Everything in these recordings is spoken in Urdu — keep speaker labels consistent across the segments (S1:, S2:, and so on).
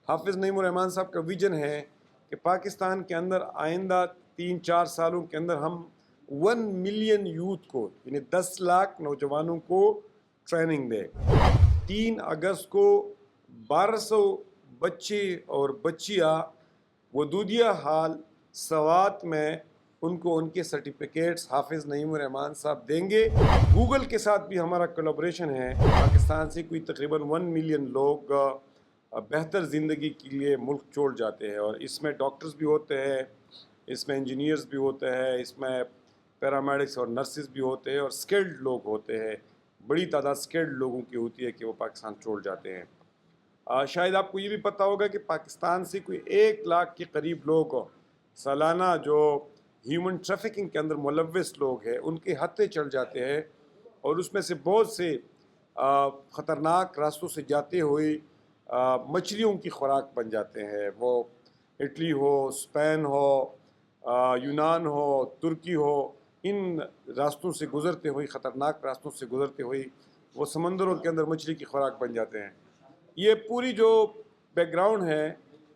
S1: حافظ نعیم الرحمان صاحب کا ویژن ہے کہ پاکستان کے اندر آئندہ 3-4 سالوں کے اندر ہم 1 ملین یوتھ کو یعنی 10 لاکھ نوجوانوں کو ٹریننگ دیں۔ 3 اگست کو 1200 بچے اور بچیاں ودودیہ ہال سوات میں ان کو ان کے سرٹیفکیٹس حافظ نعیم الرحمان صاحب دیں گے۔ گوگل کے ساتھ بھی ہمارا کولیبریشن ہے۔ پاکستان سے کوئی تقریباً 1 ملین لوگ بہتر زندگی کے لیے ملک چھوڑ جاتے ہیں، اور اس میں ڈاکٹرز بھی ہوتے ہیں، اس میں انجینئرز بھی ہوتے ہیں، اس میں پیرامیڈکس اور نرسز بھی ہوتے ہیں، اور سکلڈ لوگ ہوتے ہیں۔ بڑی تعداد سکلڈ لوگوں کی ہوتی ہے کہ وہ پاکستان چھوڑ جاتے ہیں۔ شاید آپ کو یہ بھی پتہ ہوگا کہ پاکستان سے کوئی 1 لاکھ کے قریب لوگ سالانہ جو ہیومن ٹریفکنگ کے اندر ملوث لوگ ہیں ان کے ہتھے چڑھ جاتے ہیں، اور اس میں سے بہت سے خطرناک راستوں سے جاتے ہوئے مچھلیوں کی خوراک بن جاتے ہیں۔ وہ اٹلی ہو، اسپین ہو، یونان ہو، ترکی ہو، ان راستوں سے گزرتے ہوئے، خطرناک راستوں سے گزرتے ہوئے وہ سمندروں کے اندر مچھلی کی خوراک بن جاتے ہیں۔ یہ پوری جو بیک گراؤنڈ ہے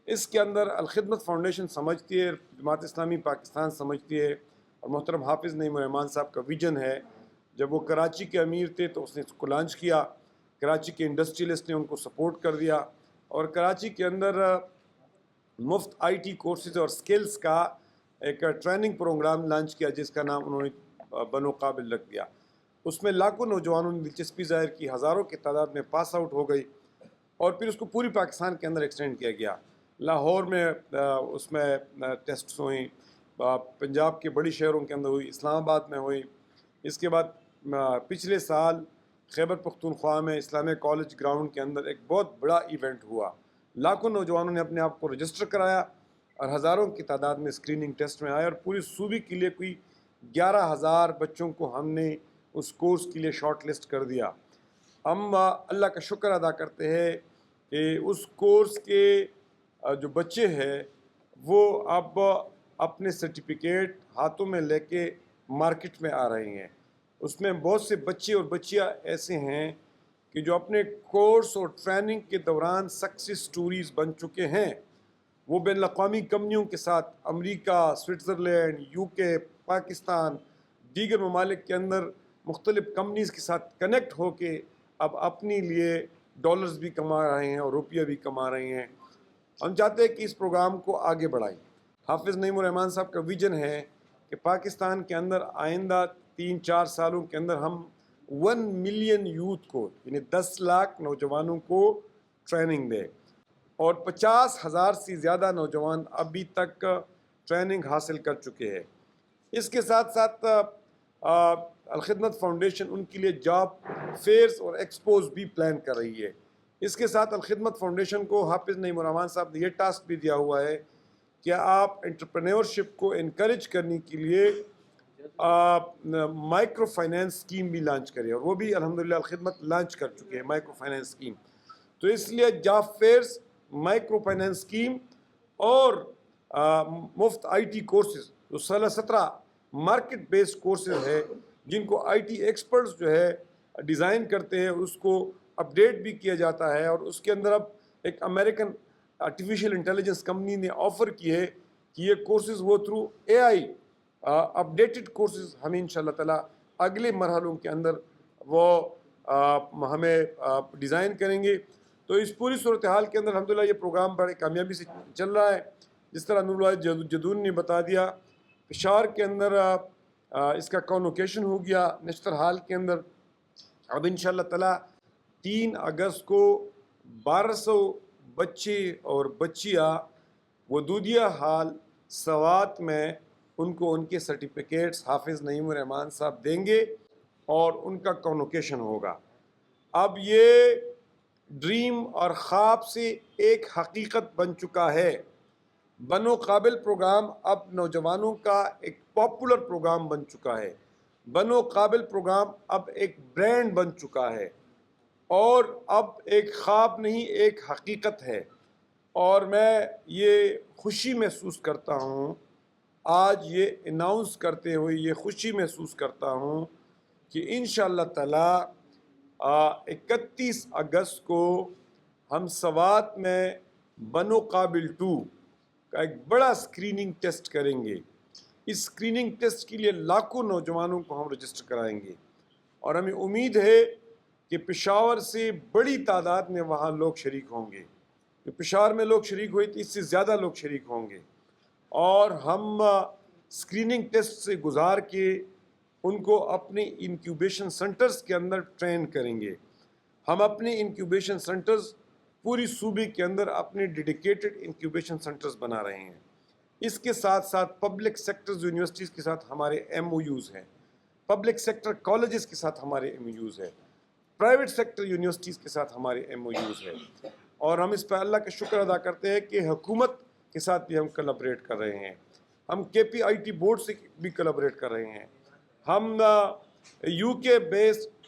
S1: اس کے اندر الخدمت فاؤنڈیشن سمجھتی ہے، جماعت اسلامی پاکستان سمجھتی ہے، اور محترم حافظ نعیم الرحمان صاحب کا ویژن ہے۔ جب وہ کراچی کے امیر تھے تو اس نے اس کو لانچ کیا، کراچی کے انڈسٹریلسٹ نے ان کو سپورٹ کر دیا، اور کراچی کے اندر مفت آئی ٹی کورسز اور سکلز کا ایک ٹریننگ پروگرام لانچ کیا جس کا نام انہوں نے بنو قابل رکھ دیا۔ اس میں لاکھوں نوجوانوں نے دلچسپی ظاہر کی، ہزاروں کی تعداد میں پاس آؤٹ ہو گئی، اور پھر اس کو پوری پاکستان کے اندر ایکسٹینڈ کیا گیا۔ لاہور میں اس میں ٹیسٹس ہوئیں، پنجاب کے بڑی شہروں کے اندر ہوئی، اسلام آباد میں ہوئی۔ اس کے بعد پچھلے سال خیبر پختونخوا میں اسلامیہ کالج گراؤنڈ کے اندر ایک بہت بڑا ایونٹ ہوا۔ لاکھوں نوجوانوں نے اپنے آپ کو رجسٹر کرایا، اور ہزاروں کی تعداد میں اسکریننگ ٹیسٹ میں آئے، اور پوری صوبے کے لیے کوئی 11,000 بچوں کو ہم نے اس کورس کے لیے شارٹ لسٹ کر دیا۔ ہم اللہ کا شکر ادا کرتے ہیں کہ اس کورس کے جو بچے ہیں وہ اب اپنے سرٹیفکیٹ ہاتھوں میں لے کے مارکیٹ میں آ رہے ہیں۔ اس میں بہت سے بچے اور بچیاں ایسے ہیں کہ جو اپنے کورس اور ٹریننگ کے دوران سکسیس سٹوریز بن چکے ہیں۔ وہ بین الاقوامی کمپنیوں کے ساتھ امریکہ، سوئٹزرلینڈ، یو کے، پاکستان، دیگر ممالک کے اندر مختلف کمپنیز کے ساتھ کنیکٹ ہو کے اب اپنے لیے ڈالرز بھی کما رہے ہیں اور روپیہ بھی کما رہے ہیں۔ ہم چاہتے ہیں کہ اس پروگرام کو آگے بڑھائیں۔ حافظ نعیم الرحمان صاحب کا ویژن ہے کہ پاکستان کے اندر آئندہ 3-4 سالوں کے اندر ہم 1 ملین یوتھ کو یعنی 10 لاکھ نوجوانوں کو ٹریننگ دیں، اور 50,000 سے زیادہ نوجوان ابھی تک ٹریننگ حاصل کر چکے ہیں۔ اس کے ساتھ ساتھ الخدمت فاؤنڈیشن ان کے لیے جاب فیئرز اور ایکسپوز بھی پلان کر رہی ہے۔ اس کے ساتھ الخدمت فاؤنڈیشن کو حافظ نعیم الرحمان صاحب نے یہ ٹاسک بھی دیا ہوا ہے کہ آپ انٹرپرینورشپ کو انکریج کرنے کے لیے مائکرو فائنینس اسکیم بھی لانچ کرے، اور وہ بھی الحمدللہ الخدمت لانچ کر چکے ہیں مائکرو فائنینس اسکیم۔ تو اس لیے job fairs, microfinance scheme اور مفت آئی ٹی کورسز جو 17 مارکیٹ بیسڈ کورسز ہے جن کو آئی ٹی ایکسپرٹس جو ہے ڈیزائن کرتے ہیں، اس کو اپڈیٹ بھی کیا جاتا ہے، اور اس کے اندر اب ایک امریکن آرٹیفیشیل انٹیلیجنس کمپنی نے آفر کی ہے کہ یہ کورسز وہ through a I updated courses ہمیں انشاءاللہ تعالیٰ اگلے مرحلوں کے اندر وہ ہمیں ڈیزائن کریں گے۔ تو اس پوری صورتحال کے اندر الحمدللہ یہ پروگرام بڑے کامیابی سے چل رہا ہے۔ جس طرح نور اللہ جدون نے بتا دیا، پشاور کے اندر اس کا کانوکیشن ہو گیا نشتر حال کے اندر۔ اب انشاءاللہ تعالیٰ 3 اگست کو 1200 بچے اور بچیاں ودودیہ ہال سوات میں ان کو ان کے سرٹیفکیٹس حافظ نعیم الرحمان صاحب دیں گے، اور ان کا کانوکیشن ہوگا۔ اب یہ ڈریم اور خواب سے ایک حقیقت بن چکا ہے۔ بنو قابل پروگرام اب نوجوانوں کا ایک پاپولر پروگرام بن چکا ہے۔ بنو قابل پروگرام اب ایک برانڈ بن چکا ہے، اور اب ایک خواب نہیں ایک حقیقت ہے۔ اور میں یہ خوشی محسوس کرتا ہوں، آج یہ اناؤنس کرتے ہوئے یہ خوشی محسوس کرتا ہوں کہ انشاءاللہ تعالیٰ 31 اگست کو ہم سوات میں بنو قابل 2 کا ایک بڑا اسکریننگ ٹیسٹ کریں گے. اس اسکریننگ ٹیسٹ کے لیے لاکھوں نوجوانوں کو ہم رجسٹر کرائیں گے اور ہمیں امید ہے کہ پشاور سے بڑی تعداد میں وہاں لوگ شریک ہوں گے. جو پشاور میں لوگ شریک ہوئے تھے اس سے زیادہ لوگ شریک ہوں گے اور ہم اسکریننگ ٹیسٹ سے گزار کے ان کو اپنے انکیوبیشن سینٹرز کے اندر ٹرین کریں گے. ہم اپنے انکیوبیشن سینٹرز پوری صوبے کے اندر اپنے ڈیڈیکیٹڈ انکیوبیشن سینٹرز بنا رہے ہیں. اس کے ساتھ ساتھ پبلک سیکٹرز یونیورسٹیز کے ساتھ ہمارے ایم او یوز ہیں, پبلک سیکٹر کالجز کے ساتھ ہمارے ایم او یوز ہیں, پرائیویٹ سیکٹر یونیورسٹیز کے ساتھ ہمارے ایم او یوز ہیں. اور ہم اس پہ اللہ کا شکر ادا کرتے ہیں کہ حکومت کے ساتھ بھی ہم کلابریٹ کر رہے ہیں. ہم کے پی آئی ٹی بورڈ سے بھی کلابریٹ کر رہے ہیں. ہم یو کے بیسڈ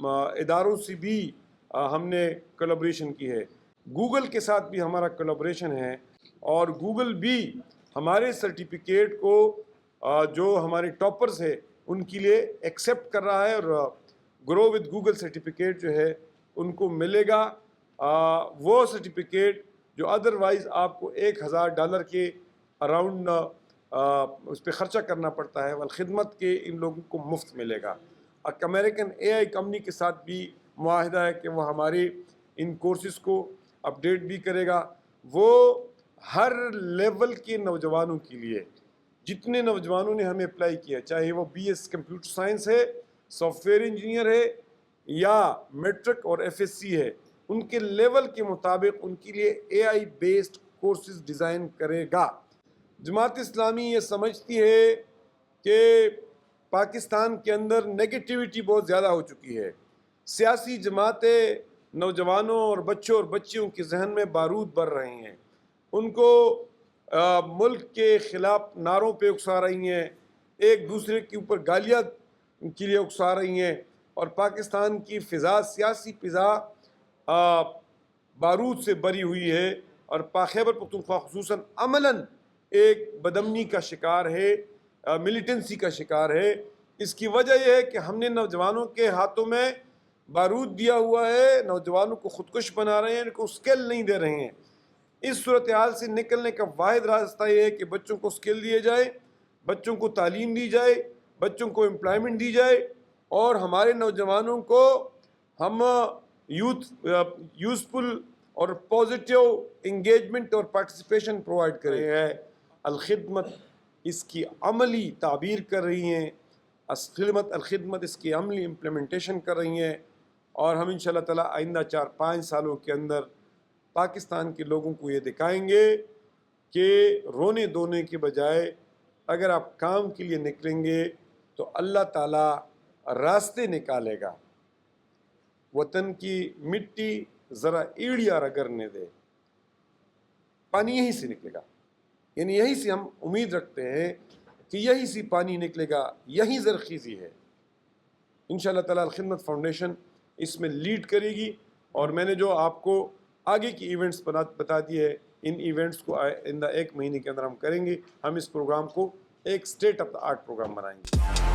S1: اداروں سے بھی ہم نے کلابریشن کی ہے. گوگل کے ساتھ بھی ہمارا کلابریشن ہے اور گوگل بھی ہمارے سرٹیفکیٹ کو جو ہمارے ٹاپرز ہیں ان کے لیے ایکسیپٹ کر رہا ہے اور گرو وتھ گوگل سرٹیفکیٹ جو ہے ان کو ملے گا. وہ سرٹیفکیٹ جو ادروائز آپ کو $1,000 کے اراؤنڈ اس پہ خرچہ کرنا پڑتا ہے, والخدمت کے ان لوگوں کو مفت ملے گا. ایک امریکن اے آئی کمپنی کے ساتھ بھی معاہدہ ہے کہ وہ ہمارے ان کورسز کو اپڈیٹ بھی کرے گا. وہ ہر لیول کے نوجوانوں کے لیے, جتنے نوجوانوں نے ہمیں اپلائی کیا, چاہے وہ بی ایس کمپیوٹر سائنس ہے, سافٹ ویئر انجینئر ہے یا میٹرک اور ایف ایس سی ہے, ان کے لیول کے مطابق ان کے لیے اے آئی بیسڈ کورسز ڈیزائن کرے گا. جماعت اسلامی یہ سمجھتی ہے کہ پاکستان کے اندر نیگیٹیوٹی بہت زیادہ ہو چکی ہے. سیاسی جماعتیں نوجوانوں اور بچوں اور بچیوں کے ذہن میں بارود بھر رہے ہیں, ان کو ملک کے خلاف نعروں پہ اکسا رہی ہیں, ایک دوسرے کے اوپر گالیاں کے لیے اکسا رہی ہیں, اور پاکستان کی فضا, سیاسی فضا بارود سے بری ہوئی ہے اور خیبر پختونخوا خصوصاً عملاً ایک بدامنی کا شکار ہے, ملیٹنسی کا شکار ہے. اس کی وجہ یہ ہے کہ ہم نے نوجوانوں کے ہاتھوں میں بارود دیا ہوا ہے, نوجوانوں کو خودکش بنا رہے ہیں, ان کو اسکل نہیں دے رہے ہیں. اس صورتحال سے نکلنے کا واحد راستہ یہ ہے کہ بچوں کو اسکل دیے جائے, بچوں کو تعلیم دی جائے, بچوں کو امپلائمنٹ دی جائے, اور ہمارے نوجوانوں کو ہم یوزفل اور پازیٹیو انگیجمنٹ اور پارٹیسپیشن پرووائڈ کر رہے ہیں. الخدمت اس کی عملی تعبیر کر رہی ہیں, الخدمت اس کی عملی امپلیمنٹیشن کر رہی ہیں, اور ہم انشاءاللہ تعالی آئندہ 4-5 سالوں کے اندر پاکستان کے لوگوں کو یہ دکھائیں گے کہ رونے دھونے کے بجائے اگر آپ کام کے لیے نکلیں گے تو اللہ تعالیٰ راستے نکالے گا. وطن کی مٹی ذرا ایڑیا رگڑنے دے, پانی یہیں سے نکلے گا. یعنی یہیں سے ہم امید رکھتے ہیں کہ یہیں سے پانی نکلے گا, یہیں زرخیزی ہے. انشاءاللہ تعالی الخدمت فاؤنڈیشن اس میں لیڈ کرے گی, اور میں نے جو آپ کو آگے کی ایونٹس بتا دیے, ان ایونٹس کو آئندہ 1 مہینے کے اندر ہم کریں گے. ہم اس پروگرام کو ایک state of the art program بنائیں گے.